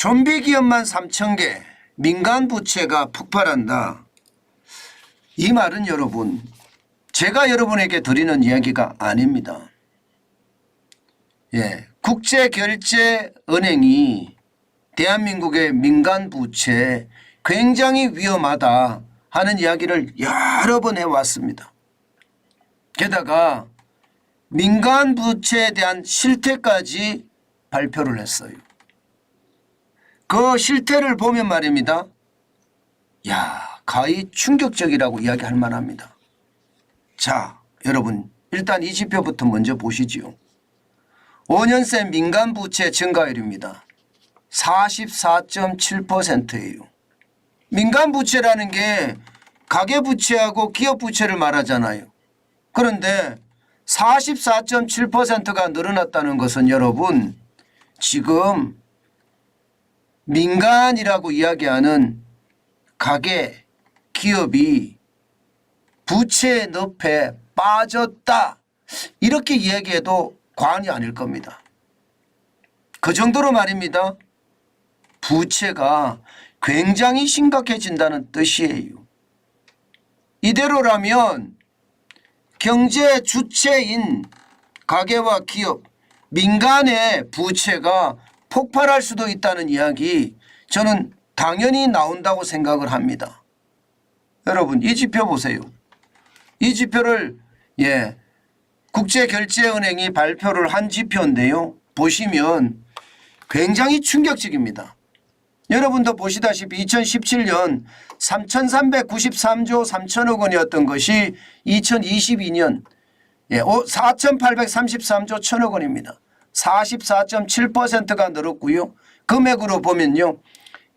좀비 기업만 3,000개, 민간 부채가 폭발한다. 이 말은 여러분, 제가 여러분에게 드리는 이야기가 아닙니다. 국제결제은행이 대한민국의 민간 부채 굉장히 위험하다 하는 이야기를 여러 번 해왔습니다. 게다가 민간 부채에 대한 실태까지 발표를 했어요. 그 실태를 보면 말입니다. 가히 충격적이라고 이야기할 만합니다. 자, 여러분 일단 이 지표부터 먼저 보시지요. 5년새 민간 부채 증가율입니다. 44.7%예요. 민간 부채라는 게 가계 부채하고 기업 부채를 말하잖아요. 그런데 44.7%가 늘어났다는 것은 여러분 지금 민간이라고 이야기하는 가계 기업이 부채 늪에 빠졌다 이렇게 이야기해도 과언이 아닐 겁니다. 그 정도로 말입니다. 부채가 굉장히 심각해진다는 뜻이에요. 이대로라면 경제 주체인 가계와 기업, 민간의 부채가 폭발할 수도 있다는 이야기 저는 당연히 나온다고 생각을 합니다. 여러분 이 지표 보세요. 이 지표를 국제결제은행이 발표를 한 지표인데요. 보시면 굉장히 충격적입니다. 여러분도 보시다시피 2017년 3,393조 3천억 원이었던 것이 2022년 4,833조 1천억 원입니다. 44.7%가 늘었고요. 금액으로 보면요.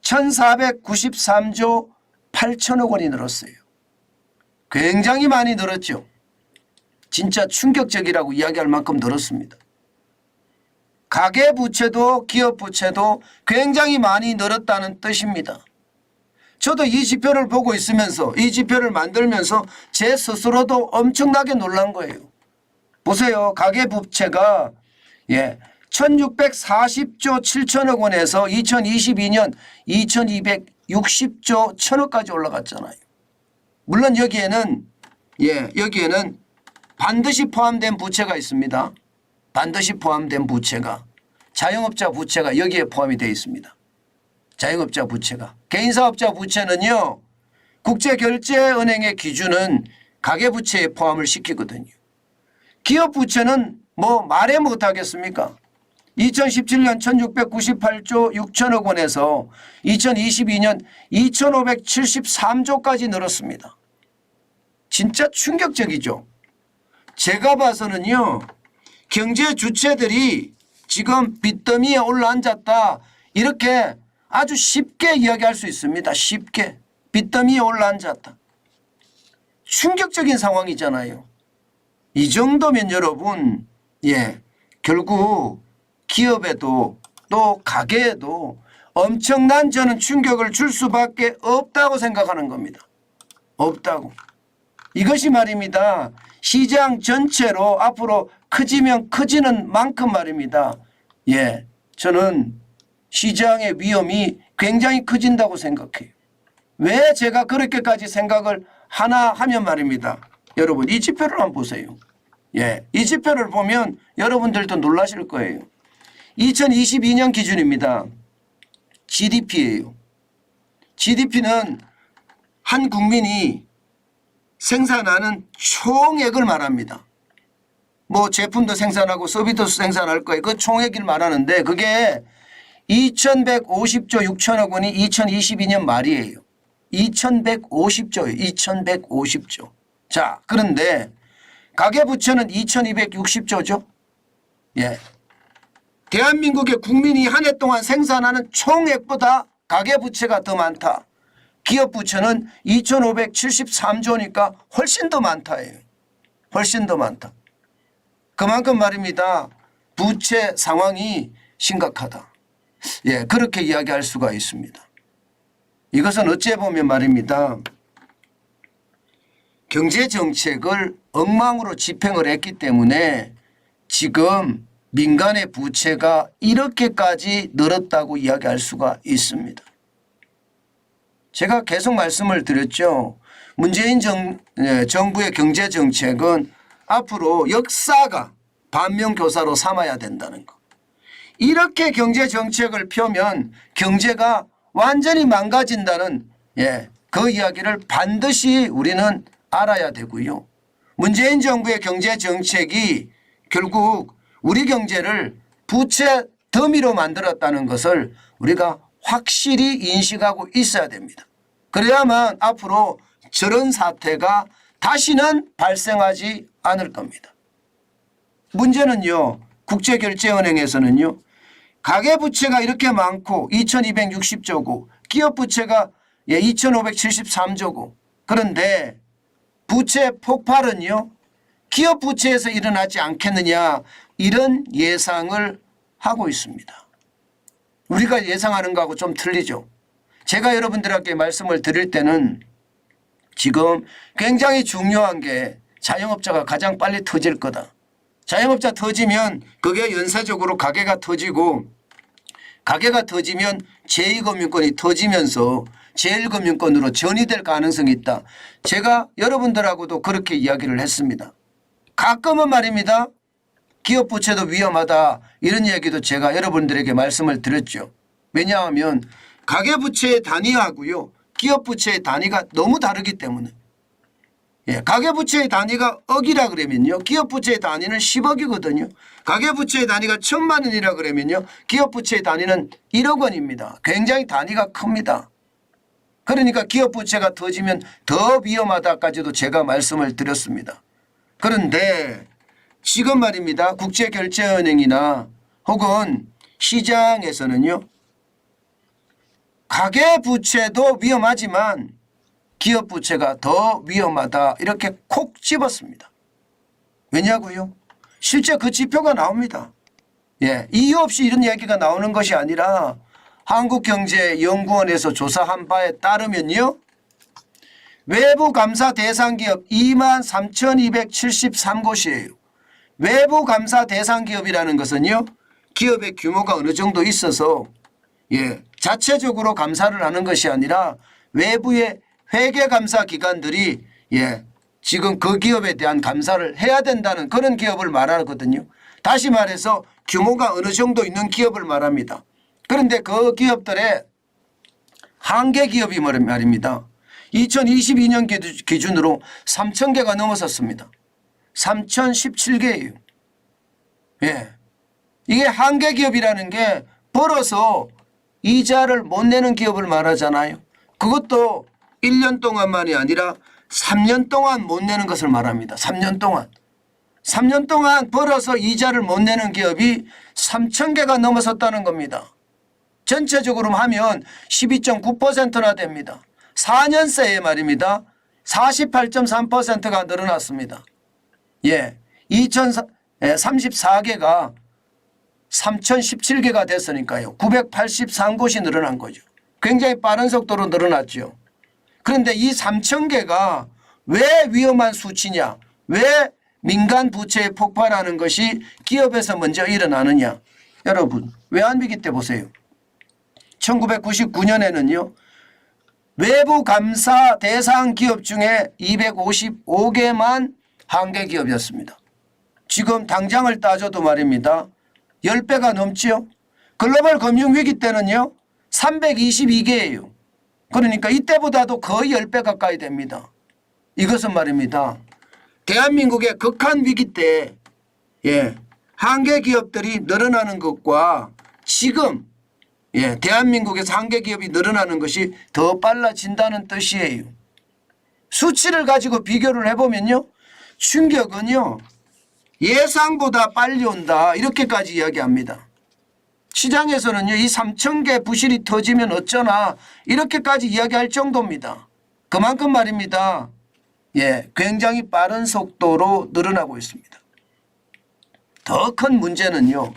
1,493조 8천억 원이 늘었어요. 굉장히 많이 늘었죠. 진짜 충격적이라고 이야기할 만큼 늘었습니다. 가계부채도 기업부채도 굉장히 많이 늘었다는 뜻입니다. 저도 이 지표를 보고 있으면서 이 지표를 만들면서 제 스스로도 엄청나게 놀란 거예요. 보세요. 가계부채가 1640조 7천억 원에서 2022년 2260조 1천억까지 올라갔잖아요. 물론 여기에는 반드시 포함된 부채가 있습니다. 반드시 포함된 부채가 자영업자 부채가 여기에 포함이 되어 있습니다. 자영업자 부채가. 개인사업자 부채는요. 국제결제은행의 기준은 가계부채에 포함을 시키거든요. 기업부채는 뭐 말해 못하겠습니까? 2017년 1698조 6천억 원에서 2022년 2573조까지 늘었습니다. 진짜 충격적이죠. 제가 봐서는요. 경제 주체들이 지금 빚더미에 올라앉았다 이렇게 아주 쉽게 이야기할 수 있습니다. 쉽게 빚더미에 올라앉았다. 충격적인 상황이잖아요. 이 정도면 여러분 결국 기업에도 또 가게에도 엄청난 저는 충격을 줄 수밖에 없다고 생각하는 겁니다. 없다고. 이것이 말입니다. 시장 전체로 앞으로 커지면 커지는 만큼 말입니다. 저는 시장의 위험이 굉장히 커진다고 생각해요. 왜 제가 그렇게까지 생각을 하나 하면 말입니다. 여러분 이 지표를 한번 보세요. 이 지표를 보면 여러분들도 놀라실 거예요. 2022년 기준입니다. GDP예요. GDP는 한 국민이 생산하는 총액을 말합니다. 뭐 제품도 생산하고 서비스도 생산할 거예요. 그 총액을 말하는데 그게 2,150조 6천억 원이 2022년 말이에요. 2,150조예요. 2,150조. 자, 그런데 가계부채는 2,260조죠. 대한민국의 국민이 한 해 동안 생산하는 총액보다 가계부채가 더 많다. 기업부채는 2,573조니까 훨씬 더 많다예요. 훨씬 더 많다. 그만큼 말입니다. 부채 상황이 심각하다. 그렇게 이야기할 수가 있습니다. 이것은 어찌 보면 말입니다. 경제정책을 엉망으로 집행을 했기 때문에 지금 민간의 부채가 이렇게까지 늘었다고 이야기할 수가 있습니다. 제가 계속 말씀을 드렸죠. 문재인 정부의 경제정책은 앞으로 역사가 반면교사로 삼아야 된다는 거. 이렇게 경제정책을 펴면 경제가 완전히 망가진다는 그 이야기를 반드시 우리는 알아야 되고요. 문재인 정부의 경제정책이 결국 우리 경제를 부채 더미로 만들었다는 것을 우리가 확실히 인식하고 있어야 됩니다. 그래야만 앞으로 저런 사태가 다시는 발생하지 않을 겁니다. 문제는요. 국제결제은행에서는요. 가계부채가 이렇게 많고 2260조고 기업부채가 2573조고 그런데 부채 폭발은요. 기업부채에서 일어나지 않겠느냐 이런 예상을 하고 있습니다. 우리가 예상하는 거하고 좀 틀리죠. 제가 여러분들에게 말씀을 드릴 때는 지금 굉장히 중요한 게 자영업자가 가장 빨리 터질 거다. 자영업자 터지면 그게 연쇄적으로 가게가 터지고 가게가 터지면 제2금융권이 터지면서 제1금융권으로 전이될 가능성이 있다. 제가 여러분들하고도 그렇게 이야기를 했습니다. 가끔은 말입니다. 기업 부채도 위험하다 이런 얘기도 제가 여러분들에게 말씀을 드렸죠. 왜냐하면 가계부채의 단위하고요. 기업부채의 단위가 너무 다르기 때문에 가계부채의 단위가 억이라 그러면요. 기업부채의 단위는 10억이거든요. 가계부채의 단위가 1,000만 원이라 그러면요. 기업부채의 단위는 1억 원입니다. 굉장히 단위가 큽니다. 그러니까 기업부채가 터지면 더 위험하다까지도 제가 말씀을 드렸습니다. 그런데 지금 말입니다. 국제결제은행이나 혹은 시장에서는요. 가계부채도 위험하지만 기업부채가 더 위험하다 이렇게 콕 집었습니다. 왜냐고요? 실제 그 지표가 나옵니다. 이유 없이 이런 얘기가 나오는 것이 아니라 한국경제연구원에서 조사한 바에 따르면요. 외부 감사 대상 기업 23,273곳이에요. 외부 감사 대상 기업이라는 것은요. 기업의 규모가 어느 정도 있어서 자체적으로 감사를 하는 것이 아니라 외부의 회계감사 기관들이 지금 그 기업에 대한 감사를 해야 된다는 그런 기업을 말하거든요. 다시 말해서 규모가 어느 정도 있는 기업을 말합니다. 그런데 그 기업들의 한계 기업이 말입니다. 2022년 기준으로 3,000개가 넘어섰습니다. 3,017개예요. 이게 한계 기업이라는 게 벌어서 이자를 못 내는 기업을 말하잖아요. 그것도 1년 동안만이 아니라 3년 동안 못 내는 것을 말합니다. 3년 동안. 3년 동안 벌어서 이자를 못 내는 기업이 3,000개가 넘어섰다는 겁니다. 전체적으로 하면 12.9%나 됩니다. 4년 새에 말입니다. 48.3%가 늘어났습니다. 2034개가 3,017개가 됐으니까요. 983곳이 늘어난 거죠. 굉장히 빠른 속도로 늘어났죠. 그런데 이 3,000개가 왜 위험한 수치냐? 왜 민간 부채에 폭발하는 것이 기업에서 먼저 일어나느냐? 여러분 외환위기 때 보세요. 1999년에는요. 외부 감사 대상 기업 중에 255개만 한계 기업이었습니다. 지금 당장을 따져도 말입니다. 10배가 넘지요. 글로벌 금융위기 때는요. 322개예요. 그러니까 이때보다도 거의 10배 가까이 됩니다. 이것은 말입니다. 대한민국의 극한 위기 때 한계 기업들이 늘어나는 것과 지금 대한민국에서 한계 기업이 늘어나는 것이 더 빨라진다는 뜻이에요. 수치를 가지고 비교를 해보면요. 충격은요. 예상보다 빨리 온다 이렇게까지 이야기합니다. 시장에서는요. 이 3,000개 부실이 터지면 어쩌나 이렇게까지 이야기할 정도입니다. 그만큼 말입니다. 굉장히 빠른 속도로 늘어나고 있습니다. 더 큰 문제는요.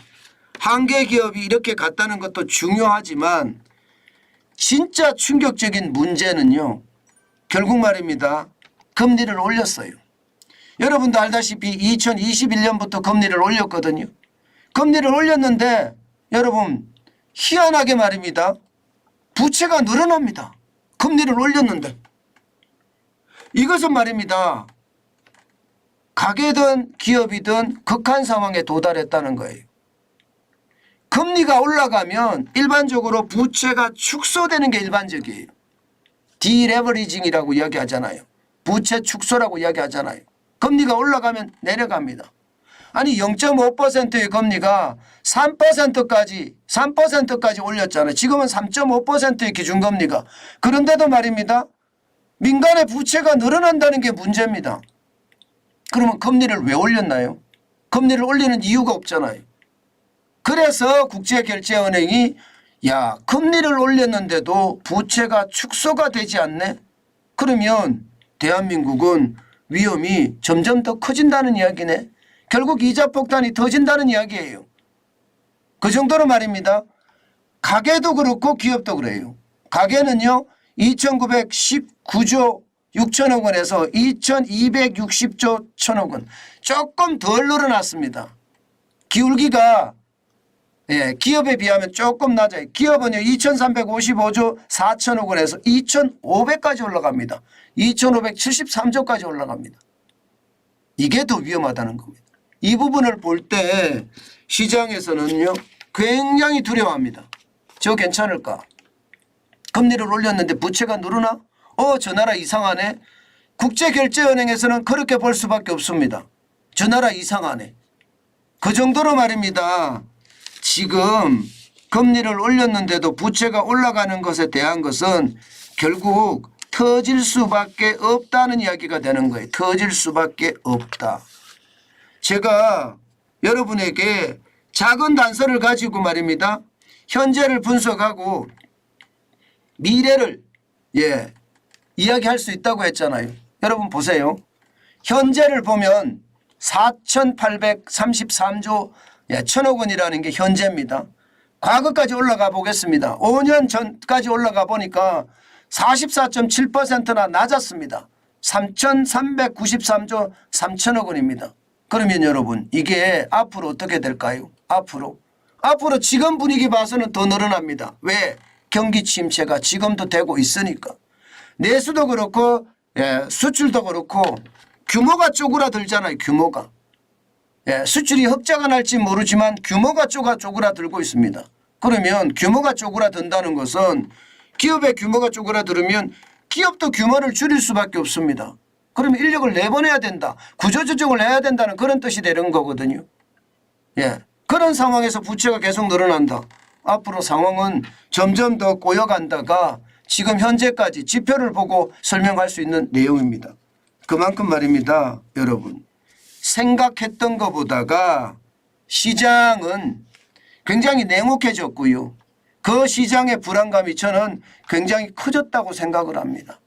한계 기업이 이렇게 갔다는 것도 중요하지만 진짜 충격적인 문제는요. 결국 말입니다. 금리를 올렸어요. 여러분도 알다시피 2021년부터 금리를 올렸거든요. 금리를 올렸는데 여러분 희한하게 말입니다. 부채가 늘어납니다. 금리를 올렸는데. 이것은 말입니다. 가게든 기업이든 극한 상황에 도달했다는 거예요. 금리가 올라가면 일반적으로 부채가 축소되는 게 일반적이에요. 디레버리징이라고 이야기하잖아요. 부채 축소라고 이야기하잖아요. 금리가 올라가면 내려갑니다. 아니 0.5%의 금리가 3%까지 올렸잖아요. 지금은 3.5%의 기준금리가. 그런데도 말입니다. 민간의 부채가 늘어난다는 게 문제입니다. 그러면 금리를 왜 올렸나요? 금리를 올리는 이유가 없잖아요. 그래서 국제결제은행이 야 금리를 올렸는데도 부채가 축소가 되지 않네? 그러면 대한민국은 위험이 점점 더 커진다는 이야기네. 결국 이자 폭탄이 터진다는 이야기예요. 그 정도로 말입니다. 가계도 그렇고 기업도 그래요. 가계는요 2919조 6천억 원에서 2260조 1천억 원 조금 덜 늘어났습니다. 기울기가 기업에 비하면 조금 낮아요. 기업은요 2355조 4천억 원에서 2500까지 올라갑니다. 2573조까지 올라갑니다. 이게 더 위험하다는 겁니다. 이 부분을 볼 때 시장에서는요 굉장히 두려워합니다. 저 괜찮을까? 금리를 올렸는데 부채가 늘어나? 저 나라 이상하네. 국제결제은행에서는 그렇게 볼 수밖에 없습니다. 저 나라 이상하네. 그 정도로 말입니다. 지금 금리를 올렸는데도 부채가 올라가는 것에 대한 것은 결국 터질 수밖에 없다는 이야기가 되는 거예요. 터질 수밖에 없다. 제가 여러분에게 작은 단서를 가지고 말입니다. 현재를 분석하고 미래를 이야기할 수 있다고 했잖아요. 여러분 보세요. 현재를 보면 4,833조 1천억 원이라는 게 현재입니다. 과거까지 올라가 보겠습니다. 5년 전까지 올라가 보니까 44.7%나 낮았습니다. 3,393조 3천억 원입니다. 그러면 여러분 이게 앞으로 어떻게 될까요? 앞으로 지금 분위기 봐서는 더 늘어납니다. 왜? 경기 침체가 지금도 되고 있으니까. 내수도 그렇고 수출도 그렇고 규모가 쪼그라들잖아요. 규모가. 수출이 흑자가 날지 모르지만 규모가 쪼그라들고 있습니다. 그러면 규모가 쪼그라든다는 것은 기업의 규모가 쪼그라들으면 기업도 규모를 줄일 수밖에 없습니다. 그러면 인력을 내보내야 된다. 구조조정을 해야 된다는 그런 뜻이 되는 거거든요. 그런 상황에서 부채가 계속 늘어난다. 앞으로 상황은 점점 더 꼬여간다가 지금 현재까지 지표를 보고 설명할 수 있는 내용입니다. 그만큼 말입니다. 여러분 생각했던 것보다가 시장은 굉장히 냉혹해졌고요. 그 시장의 불안감이 저는 굉장히 커졌다고 생각을 합니다.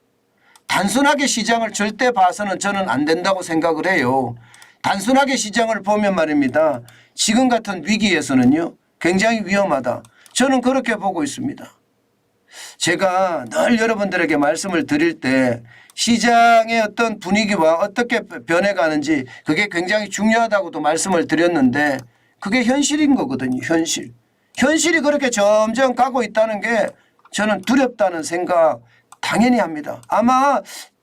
단순하게 시장을 절대 봐서는 저는 안 된다고 생각을 해요. 단순하게 시장을 보면 말입니다. 지금 같은 위기에서는요. 굉장히 위험하다. 저는 그렇게 보고 있습니다. 제가 늘 여러분들에게 말씀을 드릴 때 시장의 어떤 분위기와 어떻게 변해가는지 그게 굉장히 중요하다고도 말씀을 드렸는데 그게 현실인 거거든요. 현실이 그렇게 점점 가고 있다는 게 저는 두렵다는 생각 당연히 합니다. 아마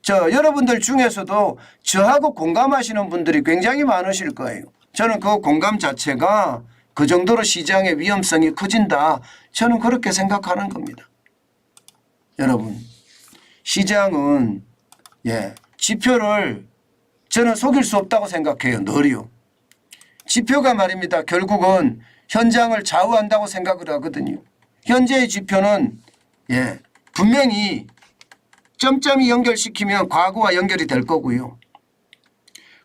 여러분들 중에서도 저하고 공감하시는 분들이 굉장히 많으실 거예요. 저는 그 공감 자체가 그 정도로 시장의 위험성이 커진다. 저는 그렇게 생각하는 겁니다. 여러분 시장은 지표를 저는 속일 수 없다고 생각해요. 늘이요. 지표가 말입니다. 결국은 현장을 좌우한다고 생각을 하거든요. 현재의 지표는 분명히 점점이 연결시키면 과거와 연결이 될 거고요.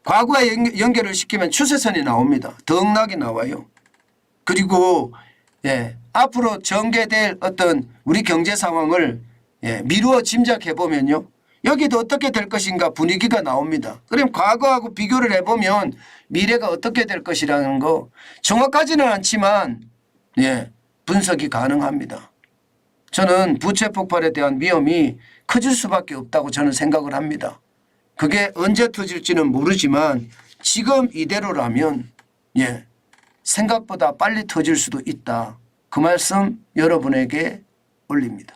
과거와 연결을 시키면 추세선이 나옵니다. 덩락이 나와요. 그리고 앞으로 전개될 어떤 우리 경제 상황을 미루어 짐작해 보면요. 여기도 어떻게 될 것인가 분위기가 나옵니다. 그럼 과거하고 비교를 해보면 미래가 어떻게 될 것이라는 거 정확하지는 않지만 분석이 가능합니다. 저는 부채 폭발에 대한 위험이 커질 수밖에 없다고 저는 생각을 합니다. 그게 언제 터질지는 모르지만 지금 이대로라면 생각보다 빨리 터질 수도 있다. 그 말씀 여러분에게 올립니다.